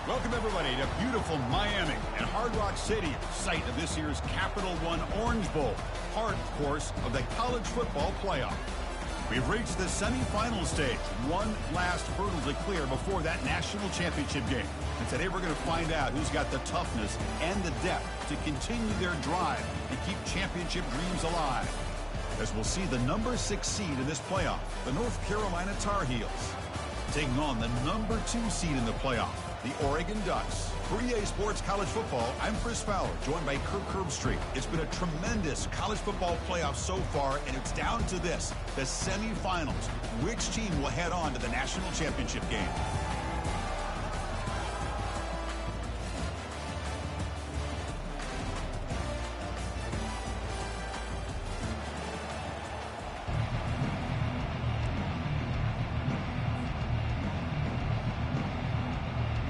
Welcome, everybody, to beautiful Miami and Hard Rock Stadium, site of this year's Capital One Orange Bowl, part, of course, of the college football playoff. We've reached the semifinal stage, one last hurdle to clear before that national championship game. And today we're going to find out who's got the toughness and the depth to continue their drive and keep championship dreams alive. As we'll see the number 6 seed in this playoff, the North Carolina Tar Heels, taking on the number 2 seed in the playoff, the Oregon Ducks. For EA Sports College Football, I'm Chris Fowler, joined by Kirk Herbstreit. It's been a tremendous college football playoff so far, and it's down to this, the semifinals. Which team will head on to the national championship game?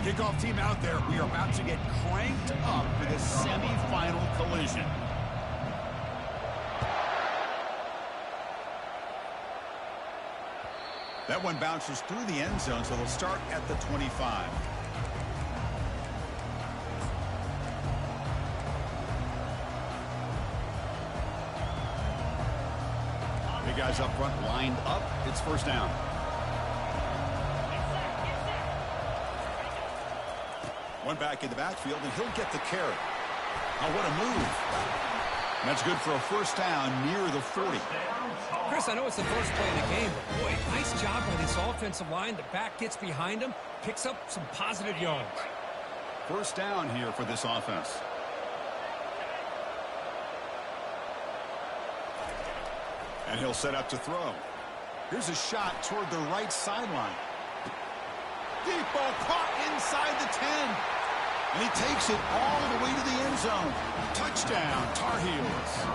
Kickoff team out there. We are about to get cranked up for the semifinal collision. That one bounces through the end zone, so they'll start at the 25. Big guys up front lined up. It's first down. One back in the backfield, and he'll get the carry. Oh, what a move. That's good for a first down near the 40. Chris, I know it's the first play of the game, but boy, nice job by this offensive line. The back gets behind him, picks up some positive yards. First down here for this offense. And he'll set up to throw. Here's a shot toward the right sideline. Deep ball caught inside the 10. And he takes it all the way to the end zone. Touchdown, Tar Heels.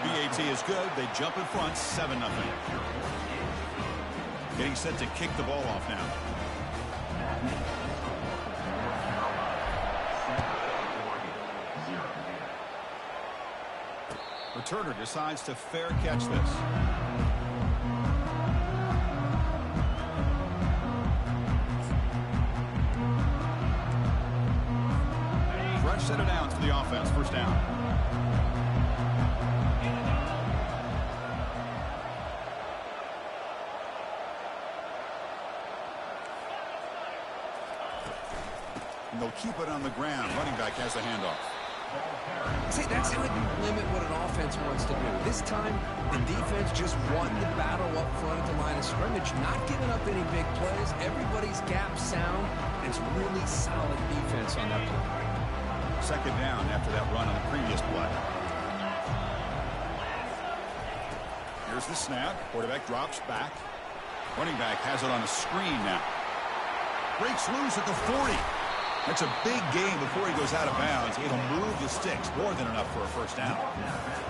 BAT is good. They jump in front, 7-0. Getting set to kick the ball off now. Returner decides to fair catch this. Set it down for the offense. First down. And they'll keep it on the ground. Running back has the handoff. See, that's how you limit what an offense wants to do. This time, the defense just won the battle up front at the line of scrimmage, not giving up any big plays. Everybody's gap sound, and it's really solid defense on that play. Second down after that run on the previous play. Here's the snap. Quarterback drops back. Running back has it on a screen now. Breaks loose at the 40. That's a big gain before he goes out of bounds. It'll move the sticks. More than enough for a first down.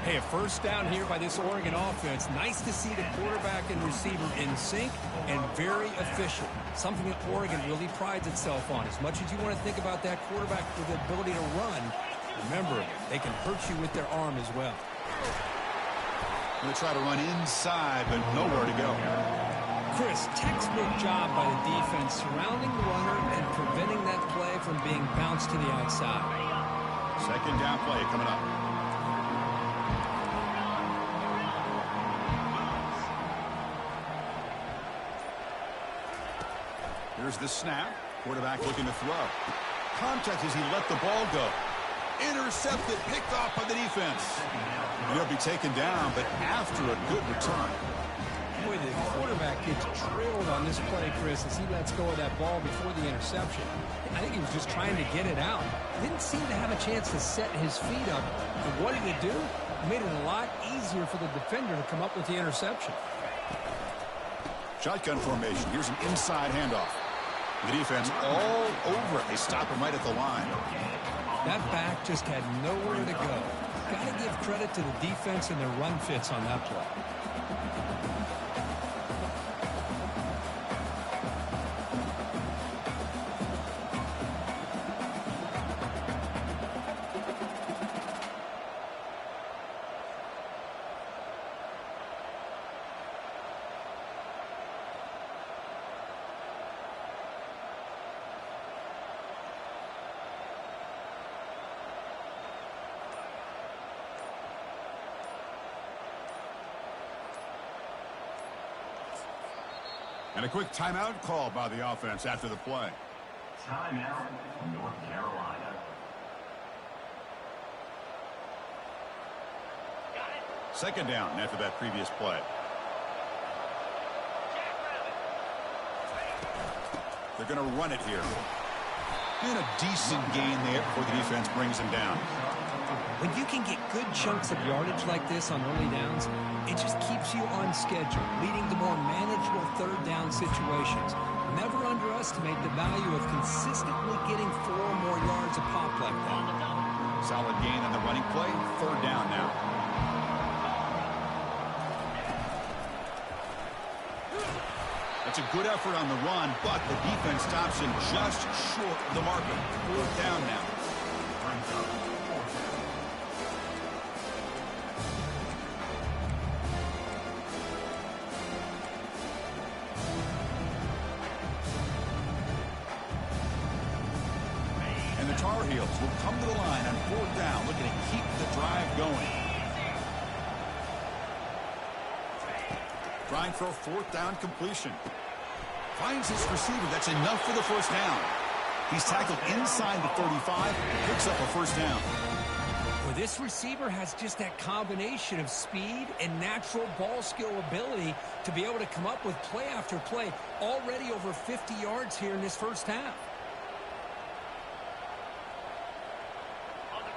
Hey, a first down here by this Oregon offense. Nice to see the quarterback and receiver in sync and very efficient. Something that Oregon really prides itself on. As much as you want to think about that quarterback with the ability to run, remember, they can hurt you with their arm as well. Going to try to run inside, but nowhere to go. Chris, textbook job by the defense surrounding the runner and preventing that play from being bounced to the outside. Second down play coming up. Here's the snap. Quarterback looking to throw. Contact as he let the ball go. Intercepted, picked off by the defense. And he'll be taken down, but after a good return. Boy, the quarterback gets trailed on this play, Chris, as he lets go of that ball before the interception. I think he was just trying to get it out. Didn't seem to have a chance to set his feet up. And what did it do? It made it a lot easier for the defender to come up with the interception. Shotgun formation. Here's an inside handoff. The defense all over it. They stop him right at the line. That back just had nowhere to go. Got to give credit to the defense and their run fits on that play. And a quick timeout call by the offense after the play. Timeout, North Carolina. Second down after that previous play. They're going to run it here. And a decent gain there before the defense brings him down. When you can get good chunks of yardage like this on early downs, it just keeps you on schedule, leading to more manageable third down situations. Never underestimate the value of consistently getting 4 more yards a pop like that. Solid gain on the running play. Third down now. That's a good effort on the run, but the defense stops him just short of the marker. Fourth down now. And the Tar Heels will come to the line on fourth down, looking to keep the drive going. Trying for a fourth down completion. Finds his receiver. That's enough for the first down. He's tackled inside the 35. Picks up a first down. Well, this receiver has just that combination of speed and natural ball skill ability to be able to come up with play after play. Already over 50 yards here in this first half.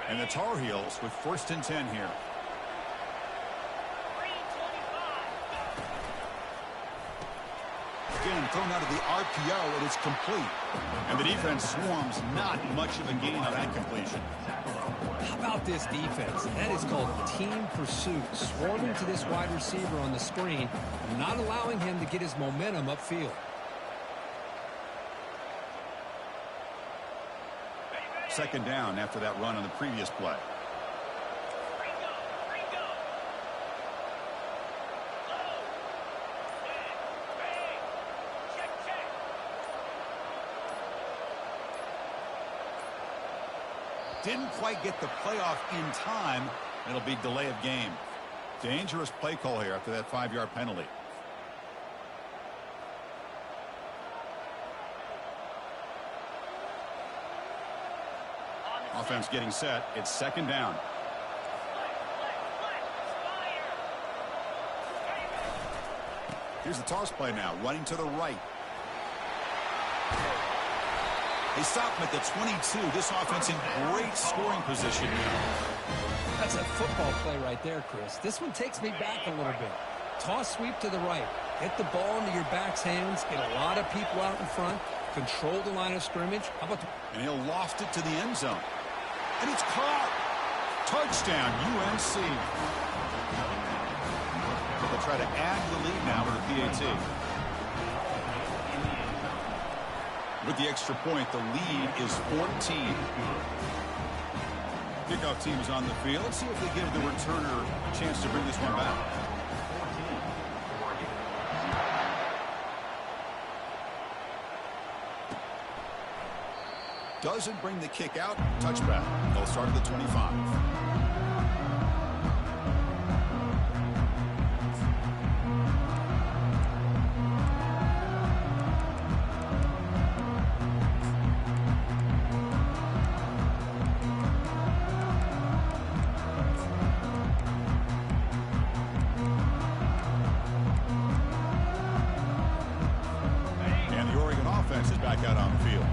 And the Tar Heels with first and 10 here. Again, thrown out of the RPO, and it's complete. And the defense swarms, not much of a gain on that completion. How about this defense? That is called team pursuit. Swarming to this wide receiver on the screen, not allowing him to get his momentum upfield. Second down after that run on the previous play. Didn't quite get the playoff in time. It'll be delay of game. Dangerous play call here after that 5-yard penalty. Offense getting set. It's second down. Here's the toss play now. Running to the right. They stop him at the 22. This offense in great scoring position now. That's a football play right there, Chris. This one takes me back a little bit. Toss sweep to the right. Get the ball into your back's hands. Get a lot of people out in front. Control the line of scrimmage. How about and he'll loft it to the end zone. And it's caught. Touchdown, UNC. So they'll try to add to the lead now with the PAT. With the extra point, the lead is 14. Kickoff team is on the field. Let's see if they give the returner a chance to bring this one back. Doesn't bring the kick out. Touchback. They'll start at the 25. Is back out on the field.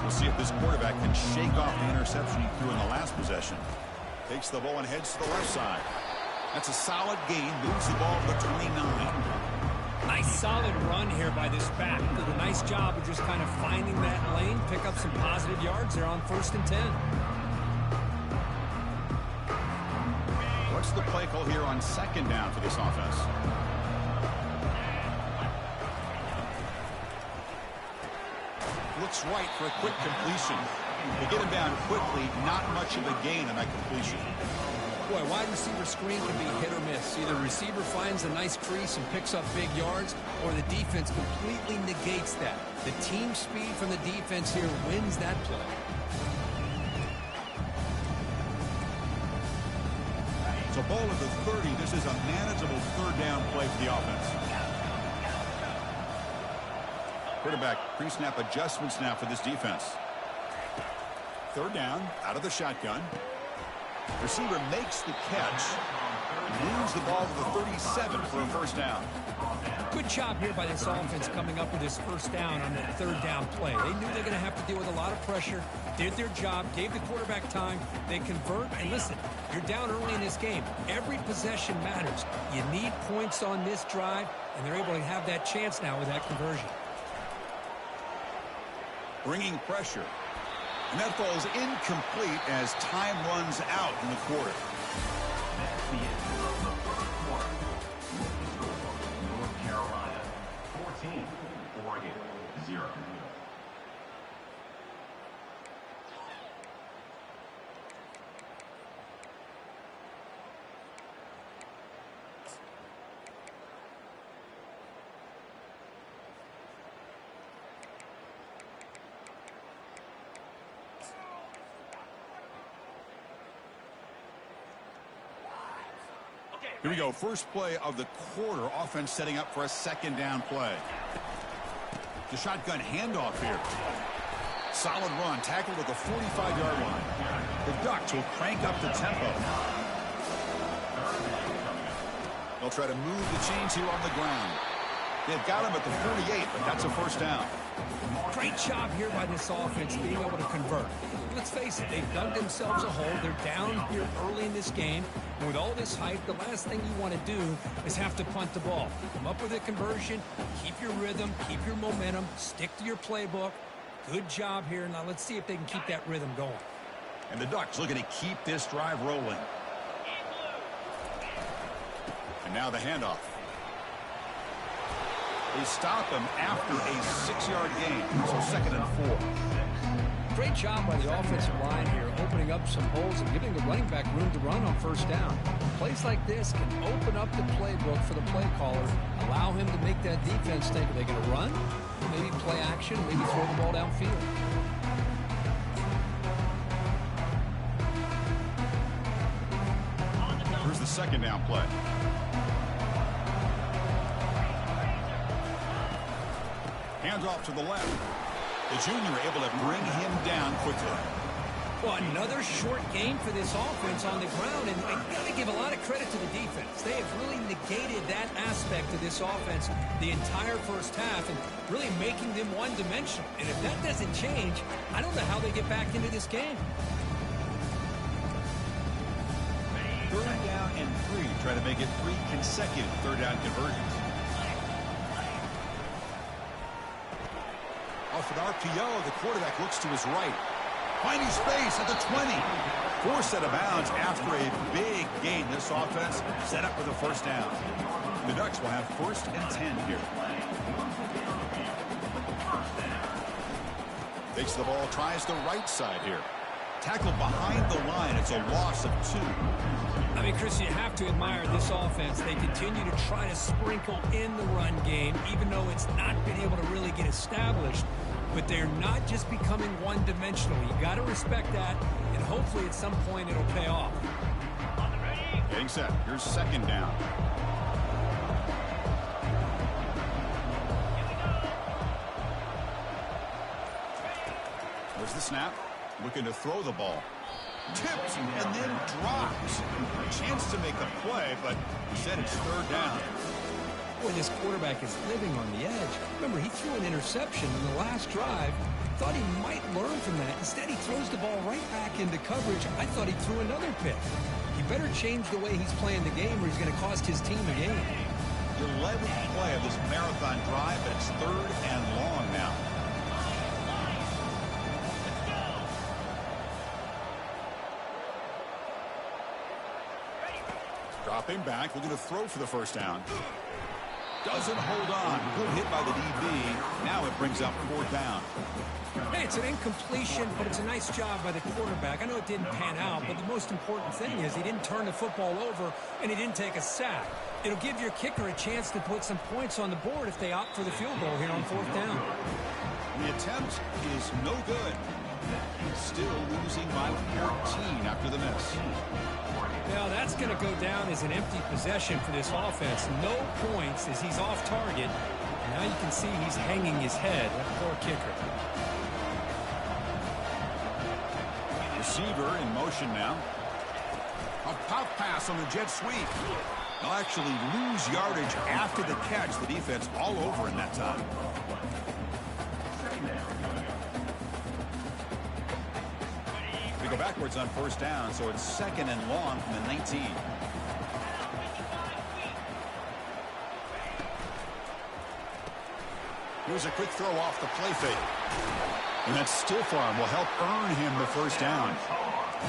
We'll see if this quarterback can shake off the interception he threw in the last possession. Takes the ball and heads to the left side. That's a solid gain. Moves the ball to the 29. Nice solid run here by this back. Did a nice job of just kind of finding that lane, pick up some positive yards there on first and 10. What's the play call here on second down for this offense? Looks right for a quick completion. They get him down quickly, not much of a gain on that completion. Boy, wide receiver screen can be hit or miss. Either receiver finds a nice crease and picks up big yards, or the defense completely negates that. The team speed from the defense here wins that play. So ball at the 30. This is a manageable third down play for the offense. Quarterback pre-snap adjustments now for this defense. Third down, out of the shotgun. Receiver makes the catch and moves the ball to the 37 for a first down. Good job here by this offense coming up with this first down on that third down play. They knew they're going to have to deal with a lot of pressure, did their job, gave the quarterback time, they convert, and listen, you're down early in this game. Every possession matters. You need points on this drive, and they're able to have that chance now with that conversion. Bringing pressure. And that falls incomplete as time runs out in the quarter. That's the end of the first quarter. North Carolina 14, Oregon 0. Here we go. First play of the quarter. Offense setting up for a second down play. The shotgun handoff here. Solid run. Tackled at the 45-yard line. The Ducks will crank up the tempo. They'll try to move the chains here on the ground. They've got him at the 48, but that's a first down. Great job here by this offense being able to convert. Let's face it, they've dug themselves a hole. They're down here early in this game. And with all this hype, the last thing you want to do is have to punt the ball. Come up with a conversion, keep your rhythm, keep your momentum, stick to your playbook. Good job here. Now let's see if they can keep that rhythm going. And the Ducks looking to keep this drive rolling. And now the handoff. They stop him after a 6-yard gain, so second and 4. Great job by the offensive line here, opening up some holes and giving the running back room to run on first down. Plays like this can open up the playbook for the play caller, allow him to make that defense think, are they going to run? Maybe play action, maybe throw the ball downfield. Here's the second down play. Hands off to the left. The junior able to bring him down quickly. Well, another short game for this offense on the ground, and I got to give a lot of credit to the defense. They have really negated that aspect of this offense the entire first half and really making them one-dimensional. And if that doesn't change, I don't know how they get back into this game. Third down and 3. Try to make it 3 consecutive third down conversions. Off an RPO, the quarterback looks to his right. Finding space at the 20. Forced out of bounds after a big gain. This offense set up for the first down. The Ducks will have first and 10 here. Takes the ball, tries the right side here. Tackled behind the line. It's a loss of 2. I mean, Chris, you have to admire this offense. They continue to try to sprinkle in the run game, even though it's not been able to really get established. But they're not just becoming one-dimensional. You got to respect that, and hopefully at some point it'll pay off. Getting set. Here's second down. There's the snap. Looking to throw the ball. Tipped and then dropped. A chance to make a play, but instead it's third down. Boy, this quarterback is living on the edge. Remember, he threw an interception in the last drive. Thought he might learn from that. Instead, he throws the ball right back into coverage. I thought he threw another pick. He better change the way he's playing the game or he's going to cost his team a game. The 11th play of this marathon drive, but it's third and long now. Dropping back, looking to throw for the first down. Doesn't hold on. Good hit by the DB. Now it brings up fourth down. Hey, it's an incompletion, but it's a nice job by the quarterback. I know it didn't pan out, but the most important thing is he didn't turn the football over and he didn't take a sack. It'll give your kicker a chance to put some points on the board if they opt for the field goal here on fourth down. The attempt is no good. Still losing by 14 after the miss. Now that's going to go down as an empty possession for this offense. No points as he's off target. Now you can see he's hanging his head. That poor kicker. Receiver in motion now. A pop pass on the jet sweep. They'll actually lose yardage after the catch. The defense all over in that time. We go backwards on first down, so it's 2nd and long from the 19. Here's a quick throw off the play fake. And that stiff arm will help earn him the first down.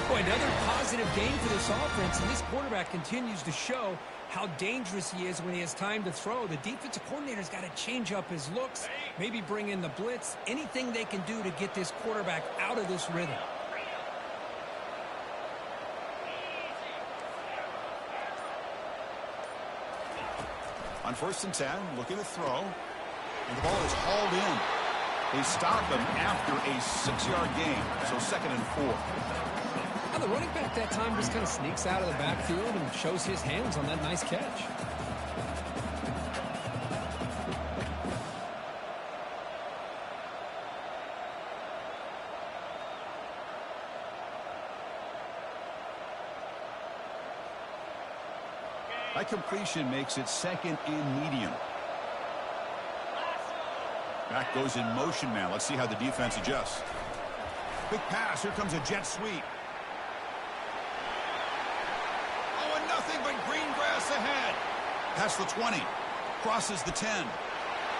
Boy, another positive game for this offense, and this quarterback continues to show how dangerous he is when he has time to throw. The defensive coordinator's got to change up his looks, maybe bring in the blitz, anything they can do to get this quarterback out of this rhythm. On 1st and 10, looking to throw. And the ball is hauled in. They stop him after a 6-yard gain, so 2nd and 4. Now the running back that time just kind of sneaks out of the backfield and shows his hands on that nice catch. That completion makes it 2nd and medium. Back goes in motion now. Let's see how the defense adjusts. Big pass. Here comes a jet sweep. Oh, and nothing but green grass ahead. Past the 20. Crosses the 10.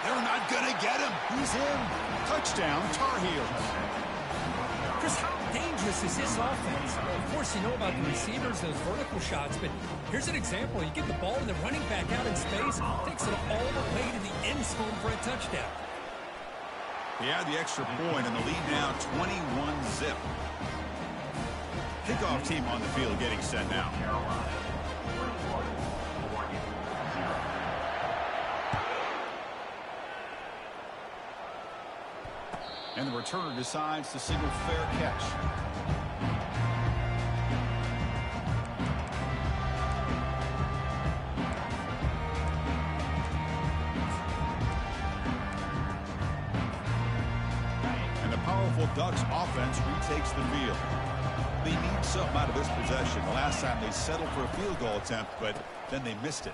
They're not going to get him. He's in. Touchdown, Tar Heels. Chris, how dangerous is this offense? Of course, you know about the receivers, those vertical shots, but here's an example. You get the ball and the running back out in space, takes it all the way to the end zone for a touchdown. He had the extra point, and the lead now 21-zip. Kickoff team on the field getting set now. And the returner decides to signal fair catch. Ducks offense retakes the field. They need something out of this possession. The last time they settled for a field goal attempt, but then they missed it.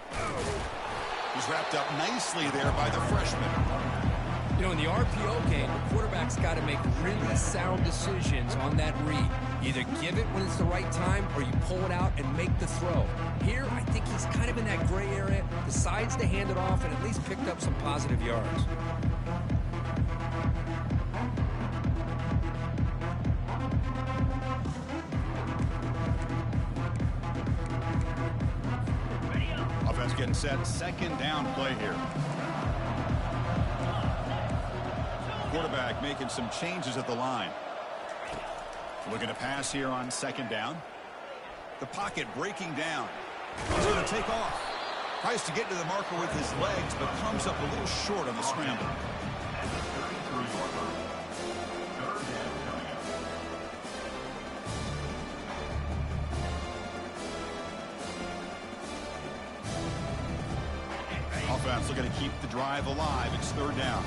He's wrapped up nicely there by the freshman. You know, in the RPO game, the quarterback's got to make really sound decisions on that read. Either give it when it's the right time or you pull it out and make the throw. Here, I think he's kind of in that gray area, decides to hand it off and at least picked up some positive yards. Getting set, 2nd down play here. Quarterback making some changes at the line. Looking to pass here on 2nd down. The pocket breaking down. He's going to take off. Tries to get to the marker with his legs, but comes up a little short on the scramble. Offense looking to keep the drive alive. It's 3rd down.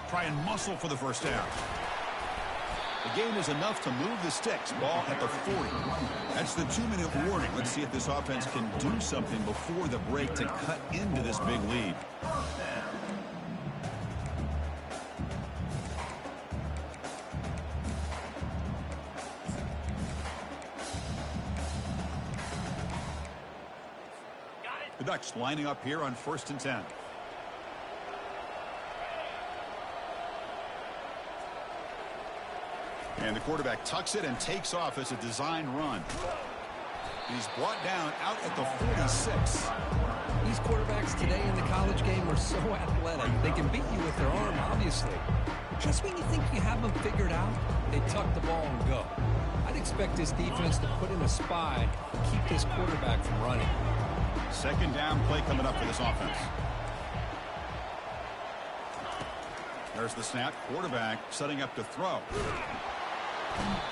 Try and muscle for the first down. The gain is enough to move the sticks. Ball at the 40. That's the 2-minute warning. Let's see if this offense can do something before the break to cut into this big lead. The Ducks lining up here on 1st and 10. And the quarterback tucks it and takes off as a design run. He's brought down out at the 46. These quarterbacks today in the college game are so athletic. They can beat you with their arm, obviously. Just when you think you have them figured out, they tuck the ball and go. I'd expect this defense to put in a spy and keep this quarterback from running. 2nd down play coming up for this offense. There's the snap. Quarterback setting up to throw.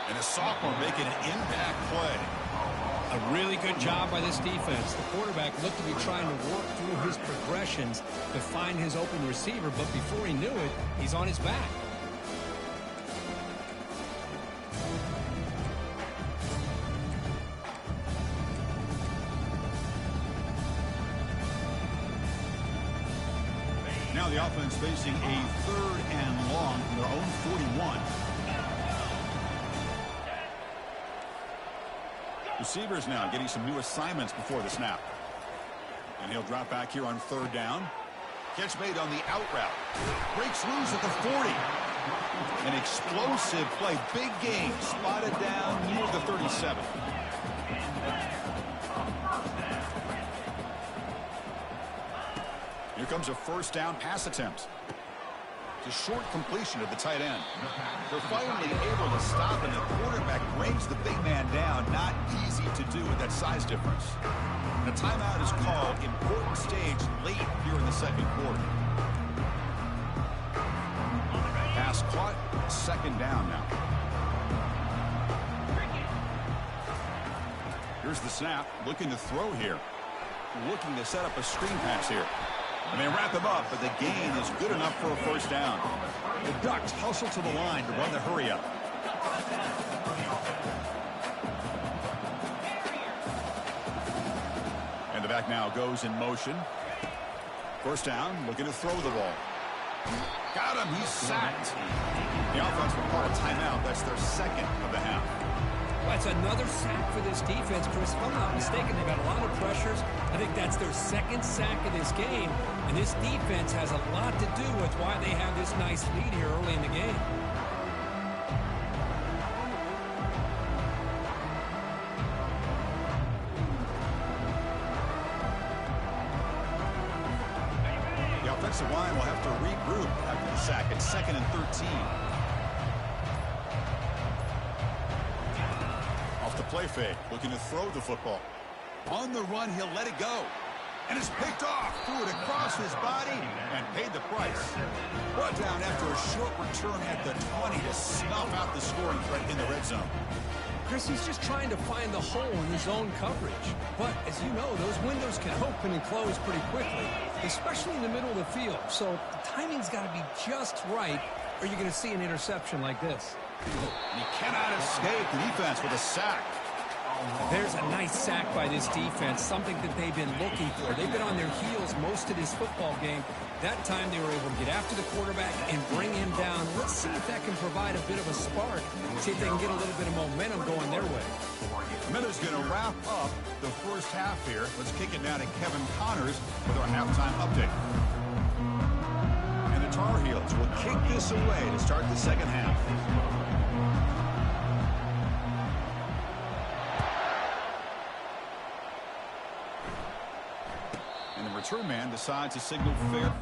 And a sophomore making an impact play. A really good job by this defense. The quarterback looked to be trying to work through his progressions to find his open receiver, but before he knew it, he's on his back. Now the offense facing a 3rd and long from their own 41. Receivers now getting some new assignments before the snap. And he'll drop back here on 3rd down. Catch made on the out route. Breaks loose at the 40. An explosive play. Big game. Spotted down near the 37. Here comes a 1st down pass attempt. It's a short completion of the tight end. They're finally able to stop, and the quarterback brings the big man down. Not easy to do with that size difference. And a timeout is called. Important stage late here in the 2nd quarter. Pass caught. 2nd down now. Here's the snap. Looking to throw here. Looking to set up a screen pass here. And they wrap him up, but the gain is good enough for a 1st down. The Ducks hustle to the line to run the hurry up. And the back now goes in motion. 1st down, looking to throw the ball. Got him, he's sacked. The offense will call a timeout. That's their 2nd of the half. Well, it's another sack for this defense, Chris. If I'm not mistaken, they've got a lot of pressures. I think that's their 2nd sack of this game. And this defense has a lot to do with why they have this nice lead here early in the game. The offensive line will have to regroup after the sack. It's 2nd and 13. Play fake, looking to throw the football. On the run, he'll let it go. And it's picked off, threw it across his body, and paid the price. Brought down after a short return at the 20 to snuff out the scoring threat in the red zone. Chris, he's just trying to find the hole in his own coverage. But, as you know, those windows can open and close pretty quickly, especially in the middle of the field. So the timing's got to be just right, or you're going to see an interception like this. He cannot escape the defense with a sack. There's a nice sack by this defense, something that they've been looking for. They've been on their heels most of this football game. That time they were able to get after the quarterback and bring him down. Let's see if that can provide a bit of a spark. See if they can get a little bit of momentum going their way. Miller's going to wrap up the 1st half here. Let's kick it now to Kevin Connors with our halftime update. And the Tar Heels will kick this away to start the 2nd half. And the return man decides to signal fair.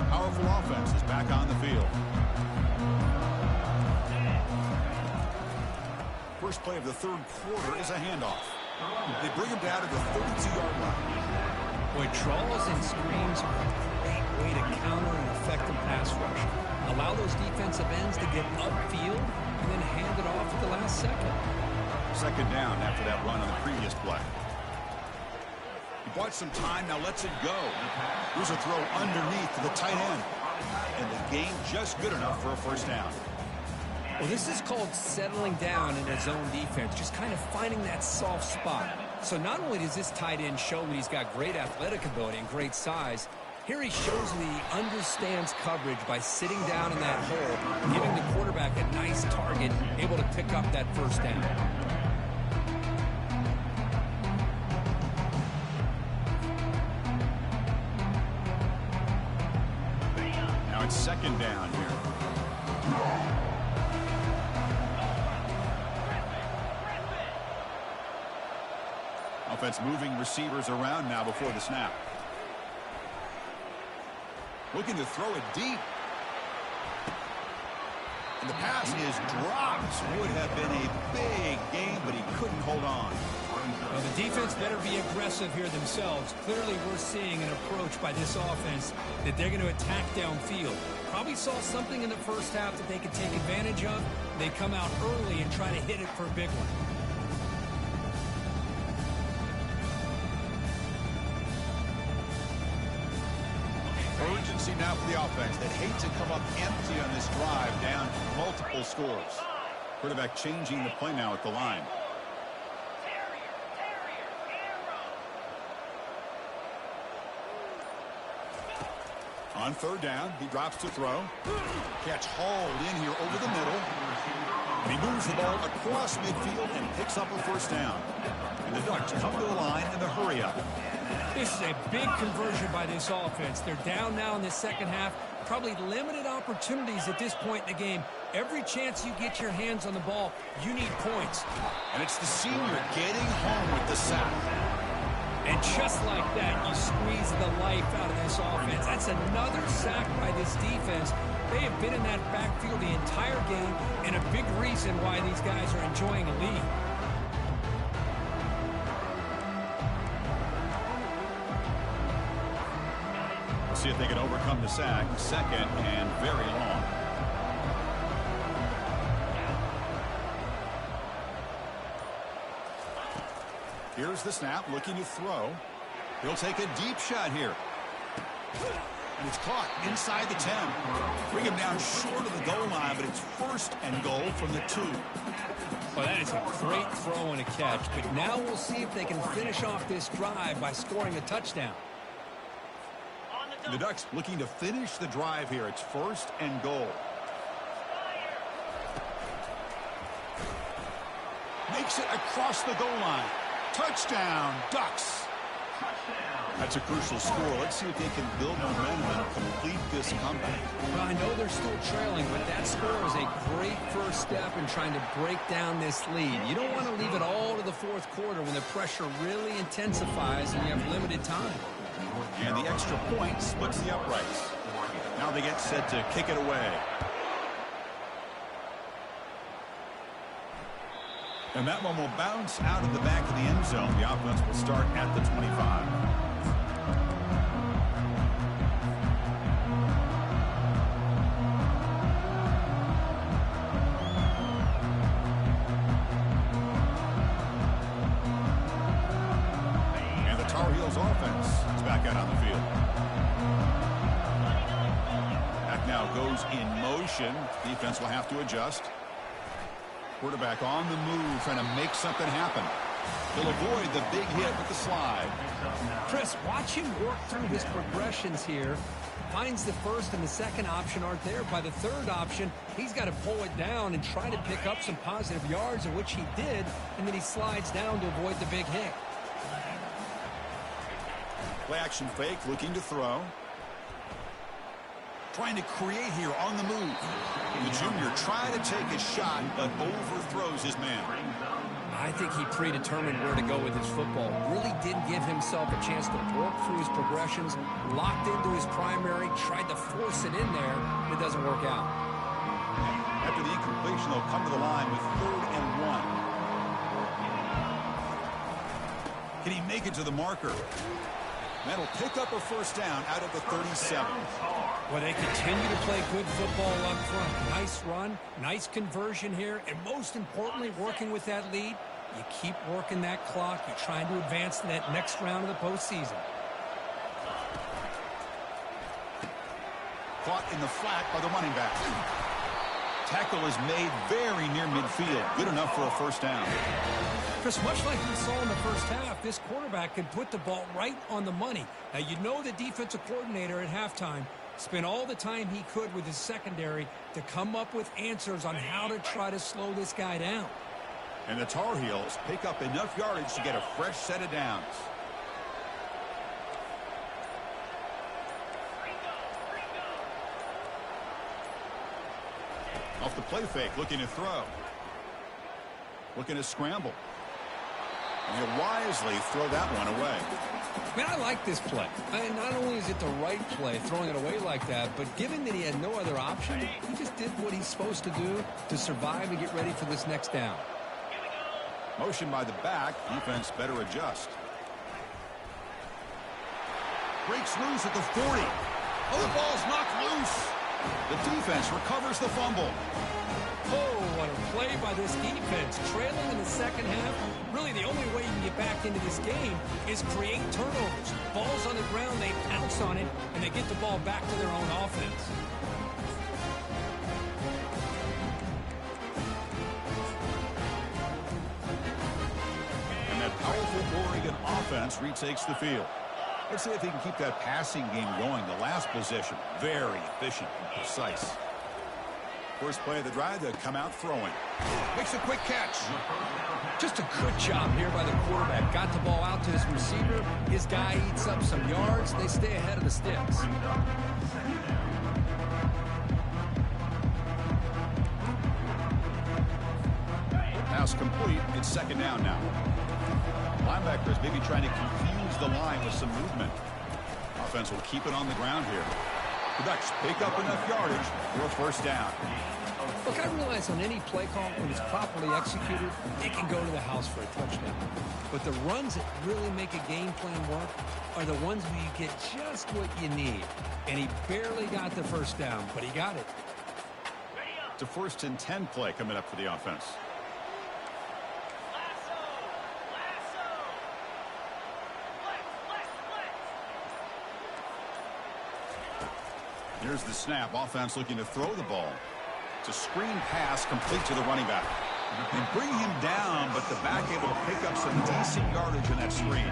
Powerful offense is back on the field. First play of the 3rd quarter is a handoff. They bring him down to the 32-yard line. Boy, trawls and screens are a great way to counter an effective pass rush. Allow those defensive ends to get upfield and then hand it off at the last second. 2nd down after that run on the previous play. He bought some time, now lets it go. Here's a throw underneath to the tight end. And the gain just good enough for a 1st down. Well, this is called settling down in a zone defense, just kind of finding that soft spot. So not only does this tight end show that he's got great athletic ability and great size, here he shows that he understands coverage by sitting down in that hole, giving the quarterback a nice target, able to pick up that 1st down. second down here. Offense moving receivers around now before the snap. Looking to throw it deep. And the pass is dropped. Would have been a big gain, but he couldn't hold on. Well, the defense better be aggressive here themselves. Clearly, we're seeing an approach by this offense that they're going to attack downfield. Probably saw something in the first half that they could take advantage of. They come out early and try to hit it for a big one. Urgency now for the offense that hate to come up empty on this drive, down multiple scores. Quarterback changing the play now at the line. On third down, he drops to throw. Catch hauled in here over the middle. And he moves the ball across midfield and picks up a first down. And the Ducks come to the line in the hurry up. This is a big conversion by this offense. They're down now in the second half. Probably limited opportunities at this point in the game. Every chance you get your hands on the ball, you need points. And it's the senior getting home with the sack. And just like that, you squeeze the life out of this offense. That's another sack by this defense. They have been in that backfield the entire game, and a big reason why these guys are enjoying a lead. See if they can overcome the sack. Second and very long. Here's the snap, looking to throw. He'll take a deep shot here. And it's caught inside the 10. Bring him down short of the goal line, but it's first and goal from the 2. Well, that is a great throw and a catch. But now we'll see if they can finish off this drive by scoring a touchdown. The Ducks looking to finish the drive here. It's first and goal. Makes it across the goal line. Touchdown, Ducks. That's a crucial score. Let's see if they can build momentum and complete this comeback. Well, I know they're still trailing, but that score is a great first step in trying to break down this lead. You don't want to leave it all to the fourth quarter when the pressure really intensifies and you have limited time. And the extra point splits the uprights. Now they get set to kick it away. And that one will bounce out of the back of the end zone. The offense will start at the 25. And the Tar Heels offense is back out on the field. Back now goes in motion. Defense will have to adjust. Quarterback on the move, trying to make something happen. He'll avoid the big hit with the slide. Chris, watch him work through his progressions here. Finds the first and the second option aren't there. By the third option, he's got to pull it down and try to pick up some positive yards, of which he did, and then he slides down to avoid the big hit. Play action fake, looking to throw. Trying to create here on the move. The junior trying to take a shot, but overthrows his man. I think he predetermined where to go with his football. Really didn't give himself a chance to work through his progressions. Locked into his primary, tried to force it in there, and it doesn't work out. After the incompletion, they'll come to the line with 3rd and 1. Can he make it to the marker? That'll pick up a first down out of the 37. Well, they continue to play good football up front. Nice run, nice conversion here, and most importantly, working with that lead, you keep working that clock. You're trying to advance to that next round of the postseason. Caught in the flat by the running back. Tackle is made very near midfield. Good enough for a first down. Chris, much like we saw in the first half, this quarterback could put the ball right on the money. Now, you know the defensive coordinator at halftime spent all the time he could with his secondary to come up with answers on how to try to slow this guy down. And the Tar Heels pick up enough yardage to get a fresh set of downs. Off the play fake, looking to throw. Looking to scramble. And he'll wisely throw that one away. Man, I like this play. Not only is it the right play, throwing it away like that, but given that he had no other option, he just did what he's supposed to do to survive and get ready for this next down. Motion by the back. Defense better adjust. Breaks loose at the 40. Oh, the ball's knocked loose. The defense recovers the fumble. Oh, what a play by this defense. Trailing in the second half. Really, the only way you can get back into this game is create turnovers. Ball's on the ground, they pounce on it, and they get the ball back to their own offense. And that powerful Oregon offense retakes the field. Let's see if he can keep that passing game going. The last possession, very efficient and precise. First play of the drive, to come out throwing. Makes a quick catch. Just a good job here by the quarterback. Got the ball out to his receiver. His guy eats up some yards. They stay ahead of the sticks. Pass complete. It's second down now. Linebackers maybe trying to confuse the line with some movement. Offense will keep it on the ground here. The Ducks pick up enough yardage for a first down. Look, I realize on any play call, when it's properly executed, it can go to the house for a touchdown. But the runs that really make a game plan work are the ones where you get just what you need. And he barely got the first down, but he got it. It's a 1st and 10 play coming up for the offense. Here's the snap. Offense looking to throw the ball. It's a screen pass complete to the running back. And bring him down, but the back able to pick up some decent yardage in that screen.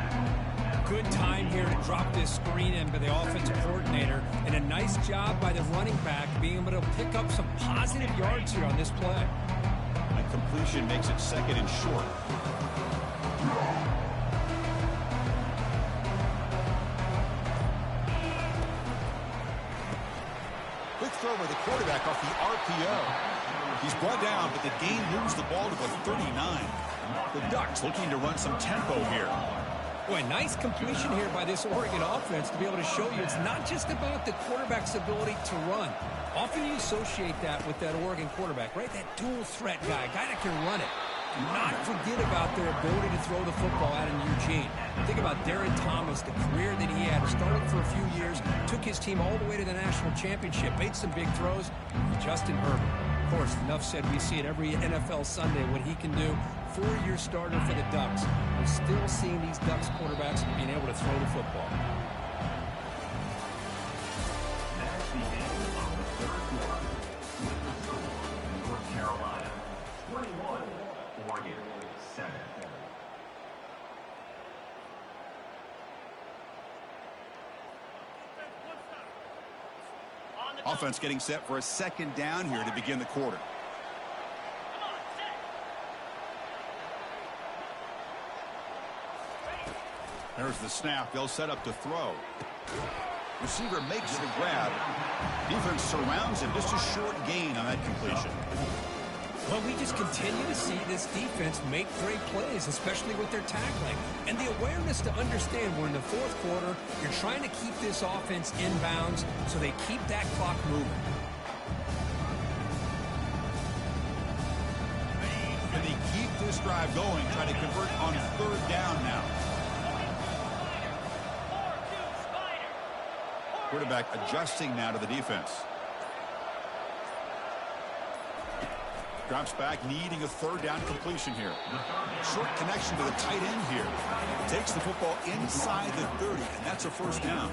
Good time here to drop this screen in by the offensive coordinator. And a nice job by the running back being able to pick up some positive yards here on this play. And completion makes it 2nd and short. Throw by the quarterback off the RPO. He's brought down, but the game moves the ball to the 39. The Ducks looking to run some tempo here. Boy, nice completion here by this Oregon offense to be able to show you it's not just about the quarterback's ability to run. Often you associate that with that Oregon quarterback, right? That dual threat guy that can run it. Do not forget about their ability to throw the football out in Eugene. Think about Darren Thomas, the career that he had. Started for a few years, took his team all the way to the national championship, made some big throws. Justin Herbert. Of course, enough said, we see it every NFL Sunday what he can do. 4-year starter for the Ducks. We're still seeing these Ducks quarterbacks being able to throw the football. That's the end of the third quarter. With the score, North Carolina 21, Oregon 7. Offense getting set for a 2nd down here to begin the quarter. There's the snap. They'll set up to throw. Receiver makes the grab. Defense surrounds him. Just a short gain on that completion. Well, we just continue to see this defense make great plays, especially with their tackling. And the awareness to understand we're in the 4th quarter, you're trying to keep this offense in bounds so they keep that clock moving. And they keep this drive going, trying to convert on 3rd down now. Quarterback adjusting now to the defense. Drops back, needing a 3rd down completion here. Short connection to the tight end here. Takes the football inside the 30, and that's a 1st down.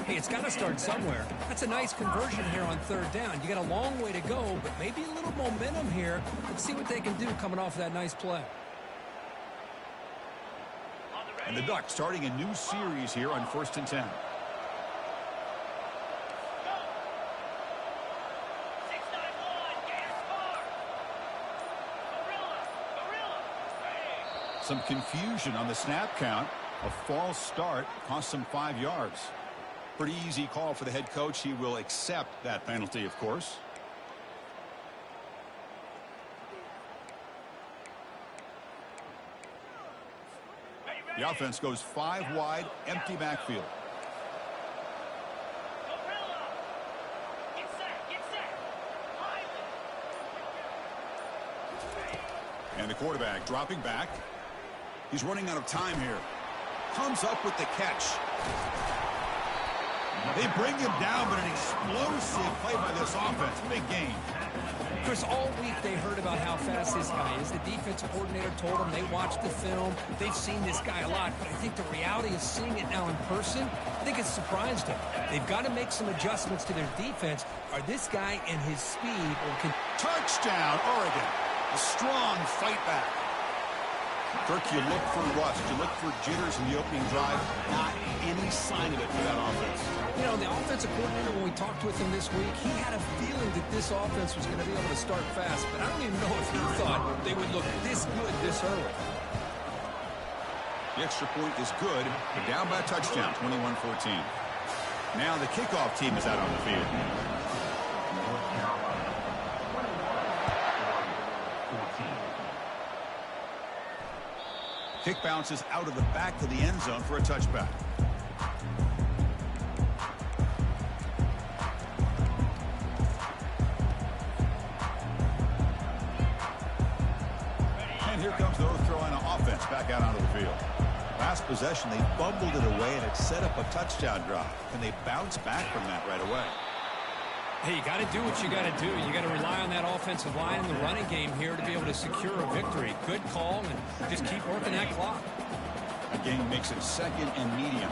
Hey, it's got to start somewhere. That's a nice conversion here on 3rd down. You got a long way to go, but maybe a little momentum here. Let's see what they can do coming off of that nice play. And the Ducks starting a new series here on 1st and 10. Some confusion on the snap count. A false start cost him 5 yards. Pretty easy call for the head coach. He will accept that penalty, of course. The offense goes 5 wide, empty backfield. And the quarterback dropping back. He's running out of time here. Comes up with the catch. They bring him down, but an explosive play by this offense. Big game. Chris, all week they heard about how fast this guy is. The defensive coordinator told them they watched the film. They've seen this guy a lot, but I think the reality of seeing it now in person, I think it's surprised them. They've got to make some adjustments to their defense. Are this guy and his speed or can... Touchdown, Oregon. A strong fight back. Kirk, you look for rust. You look for jitters in the opening drive. Not any sign of it for that offense. You know, the offensive coordinator, when we talked with him this week, he had a feeling that this offense was going to be able to start fast. But I don't even know if he thought they would look this good this early. The extra point is good, but down by a touchdown, 21-14. Now the kickoff team is out on the field. Kick bounces out of the back to the end zone for a touchback. And here comes the North Carolina offense back out onto the field. Last possession, they fumbled it away, and it set up a touchdown drive. Can they bounce back from that right away? Hey, you got to do what you got to do. You got to rely on that offensive line in the running game here to be able to secure a victory. Good call, and just keep working that clock. Again, makes it second and medium.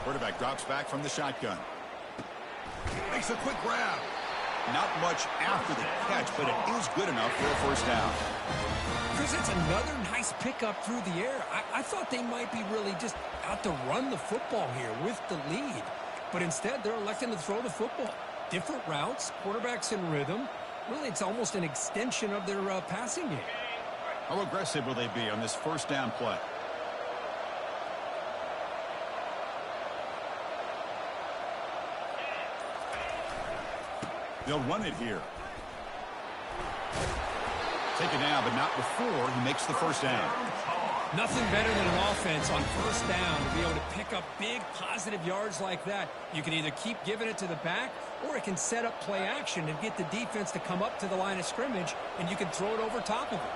Quarterback drops back from the shotgun. Makes a quick grab. Not much after the catch, but it is good enough for a first down. Chris, it's another nice pickup through the air. I thought they might be really just out to run the football here with the lead. But instead, they're electing to throw the football. Different routes, quarterbacks in rhythm. Really, it's almost an extension of their passing game. How aggressive will they be on this first down play? They'll run it here. Take it now, but not before he makes the first down. Nothing better than an offense on first down to be able to pick up big positive yards like that. You can either keep giving it to the back, or it can set up play action and get the defense to come up to the line of scrimmage, and you can throw it over top of it.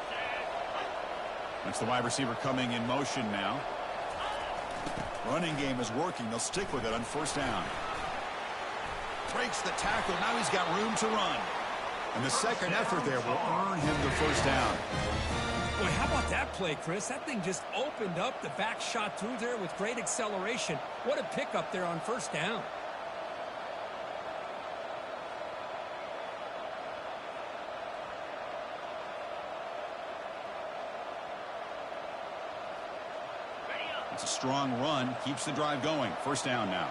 That's the wide receiver coming in motion now. Running game is working. They'll stick with it on first down. Breaks the tackle. Now he's got room to run. And the second effort there will earn him the first down. Boy, how about that play, Chris? That thing just opened up. The back shot through there with great acceleration. What a pickup there on first down. It's a strong run. Keeps the drive going. First down now.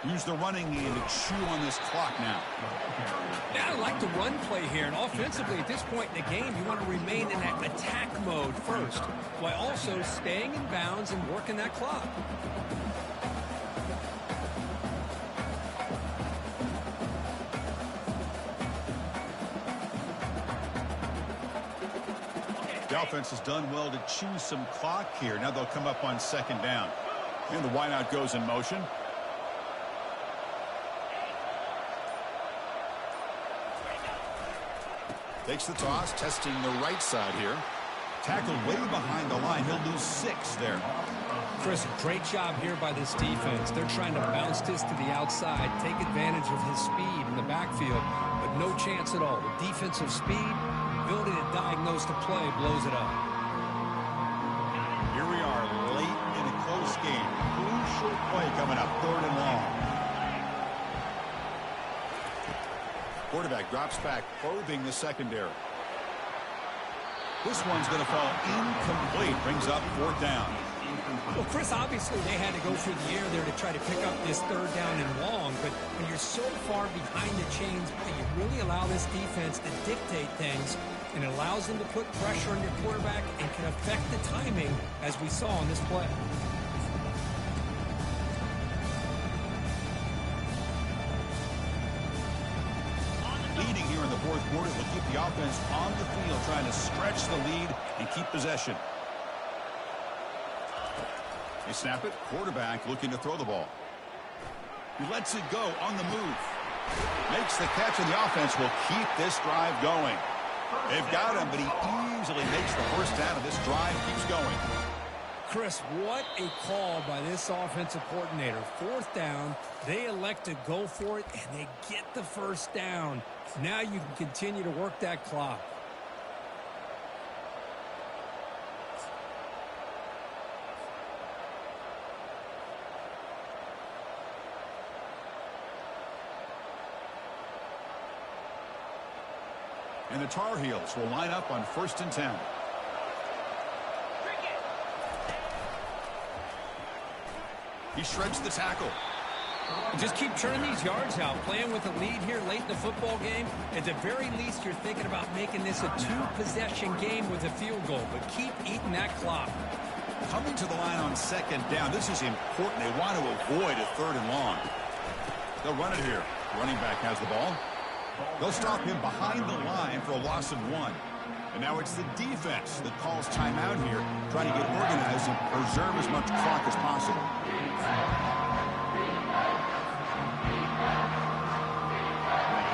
Use the running game to chew on this clock now. Yeah, I like the run play here. And offensively, at this point in the game, you want to remain in that attack mode first, while also staying in bounds and working that clock. The offense has done well to chew some clock here. Now they'll come up on second down. And the wideout goes in motion. Takes the toss, testing the right side here. Tackled way behind the line. He'll lose 6 there. Chris, great job here by this defense. They're trying to bounce this to the outside, take advantage of his speed in the backfield, but no chance at all. The defensive speed, ability to diagnose the play, blows it up. Here we are, late in a close game. Crucial play coming up, 3rd and long. Quarterback drops back, probing the secondary. This one's going to fall incomplete. Brings up 4th down. Well, Chris, obviously they had to go through the air there to try to pick up this 3rd down and long, but when you're so far behind the chains, you really allow this defense to dictate things, and it allows them to put pressure on your quarterback and can affect the timing, as we saw on this play. leading here in the fourth quarter. They'll keep the offense on the field, trying to stretch the lead and keep possession. They snap it. Quarterback looking to throw the ball. He lets it go on the move. Makes the catch, and the offense will keep this drive going. They've got him, but he easily makes the first down, and this drive keeps going. Chris, what a call by this offensive coordinator. Fourth down, they elect to go for it, and they get the first down. Now you can continue to work that clock. And the Tar Heels will line up on 1st and 10. He shreds the tackle. Just keep churning these yards out. Playing with a lead here late in the football game. At the very least, you're thinking about making this a two-possession game with a field goal. But keep eating that clock. Coming to the line on 2nd down. This is important. They want to avoid a 3rd and long. They'll run it here. Running back has the ball. They'll stop him behind the line for a loss of 1. And now it's the defense that calls timeout here, trying to get organized and preserve as much clock as possible.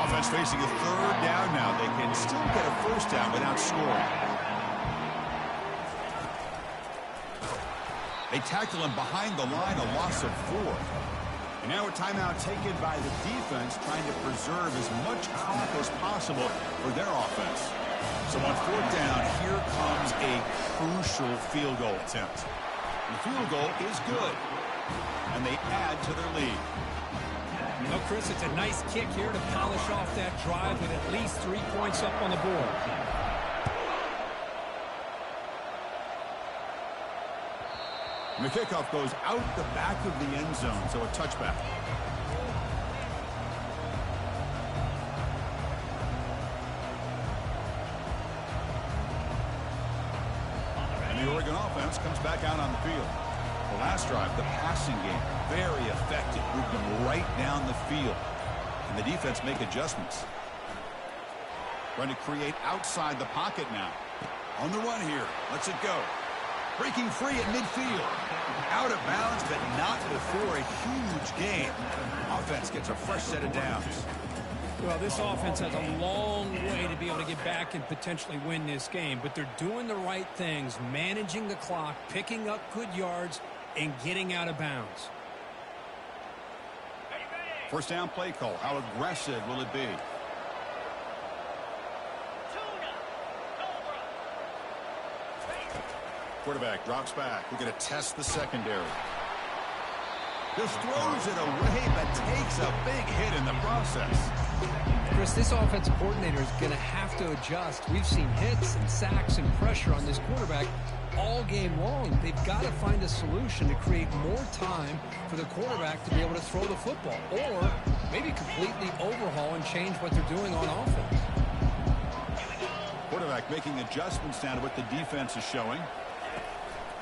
Offense facing a 3rd down now. They can still get a 1st down without scoring. They tackle him behind the line, a loss of 4. And now a timeout taken by the defense, trying to preserve as much clock as possible for their offense. So on 4th down, here comes a crucial field goal attempt. The field goal is good, and they add to their lead. Well, Chris, it's a nice kick here to polish off that drive with at least 3 points up on the board. And the kickoff goes out the back of the end zone, so a touchback. And the Oregon offense comes back out on the field. The last drive, the passing game, very effective. Moved them right down the field. And the defense make adjustments. Trying to create outside the pocket now. On the run here. Lets it go. Breaking free at midfield. Out of bounds, but not before a huge gain. Offense gets a fresh set of downs. Well, this offense has a long way to be able to get back and potentially win this game, but they're doing the right things, managing the clock, picking up good yards, and getting out of bounds. First down play call. How aggressive will it be? Quarterback drops back. We're going to test the secondary. Just throws it away, but takes a big hit in the process. Chris, this offensive coordinator is going to have to adjust. We've seen hits and sacks and pressure on this quarterback all game long. They've got to find a solution to create more time for the quarterback to be able to throw the football, or maybe completely overhaul and change what they're doing on offense. Quarterback making adjustments now to what the defense is showing.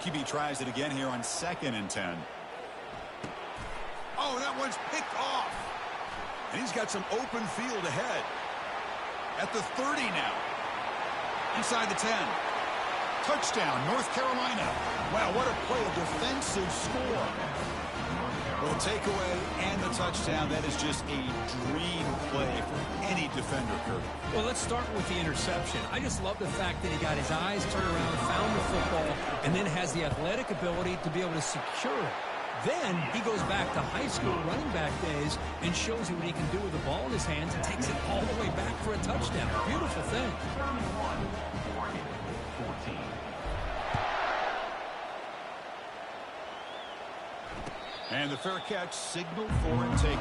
QB tries it again here on 2nd and 10. Oh, that one's picked off. And he's got some open field ahead. At the 30 now. Inside the 10. Touchdown, North Carolina. Wow, what a play, a defensive score. Well, the takeaway and the touchdown, that is just a dream play for any defender, Kurt. Well, let's start with the interception. I just love the fact that he got his eyes turned around, found the football, and then has the athletic ability to be able to secure it. Then he goes back to high school running back days and shows you what he can do with the ball in his hands and takes it all the way back for a touchdown. Beautiful thing. And the fair catch signaled for and taken.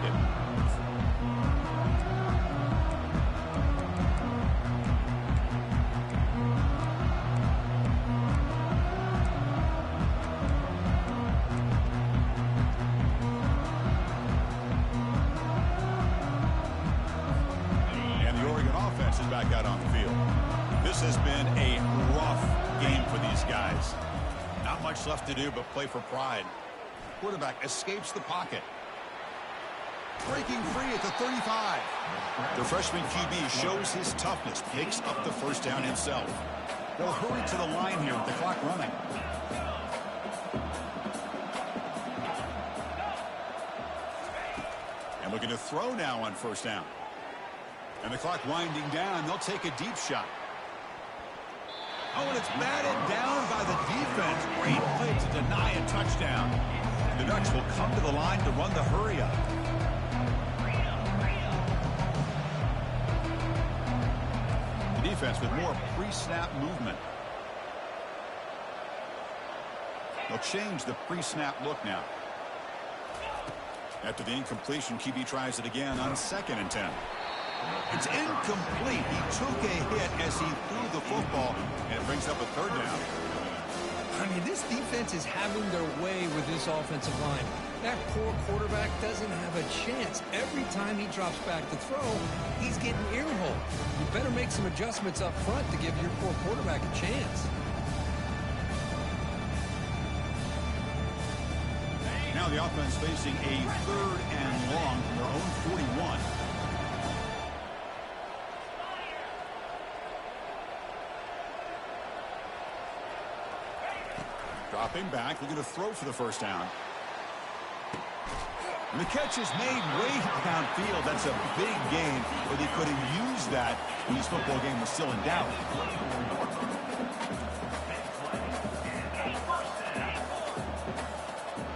And the Oregon offense is back out on the field. This has been a rough game for these guys. Not much left to do but play for pride. Quarterback escapes the pocket. Breaking free at the 35. The freshman QB shows his toughness, picks up the first down himself. They'll hurry to the line here with the clock running. And looking to throw now on first down. And the clock winding down, they'll take a deep shot. Oh, and it's batted down by the defense. Great play to deny a touchdown. The Ducks will come to the line to run the hurry up. The defense with more pre-snap movement. They'll change the pre-snap look now. After the incompletion, QB tries it again on 2nd and 10. It's incomplete. He took a hit as he threw the football, and it brings up a 3rd down. I mean, this defense is having their way with this offensive line. That poor quarterback doesn't have a chance. Every time he drops back to throw, he's getting earholed. You better make some adjustments up front to give your poor quarterback a chance. Now the offense facing a 3rd and long from their own 41. Dropping back, looking to throw for the first down. And the catch is made way downfield. That's a big gain, but he could have used that when his football game was still in doubt.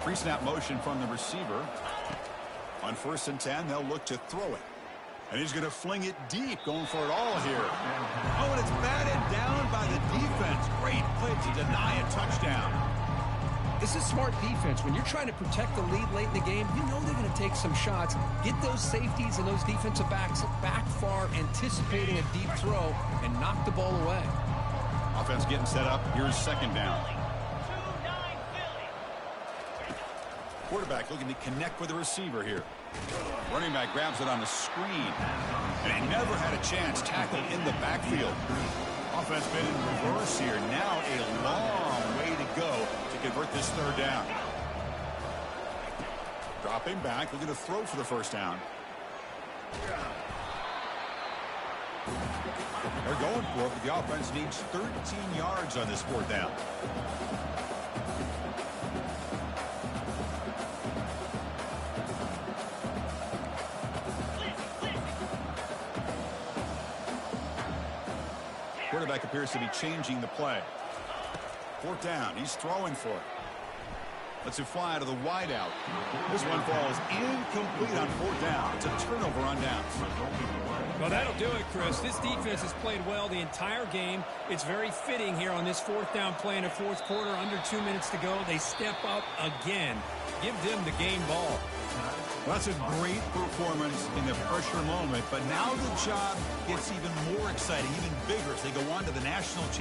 Pre-snap motion from the receiver. On 1st and 10, they'll look to throw it. And he's going to fling it deep, going for it all here. Oh, and it's batted down by the defense. Great play to deny a touchdown. This is smart defense. When you're trying to protect the lead late in the game, you know they're going to take some shots. Get those safeties and those defensive backs back far, anticipating a deep throw, and knock the ball away. Offense getting set up. Here's 2nd down. Quarterback looking to connect with the receiver here. Running back grabs it on the screen. And he never had a chance. Tackled in the backfield. Offense been in reverse here. Now a long way to go to convert this 3rd down. Dropping back, looking to throw for the first down. They're going for it, but the offense needs 13 yards on this 4th down. Quarterback appears to be changing the play. 4th down. He's throwing for it. Let's it fly to the wideout. This one falls incomplete on 4th down. It's a turnover on downs. Well, that'll do it, Chris. This defense has played well the entire game. It's very fitting here on this 4th down play in the 4th quarter. Under 2 minutes to go. They step up again. Give them the game ball. Well, that's a great performance in the pressure moment, but now the job gets even more exciting, even bigger as they go on to the national championship.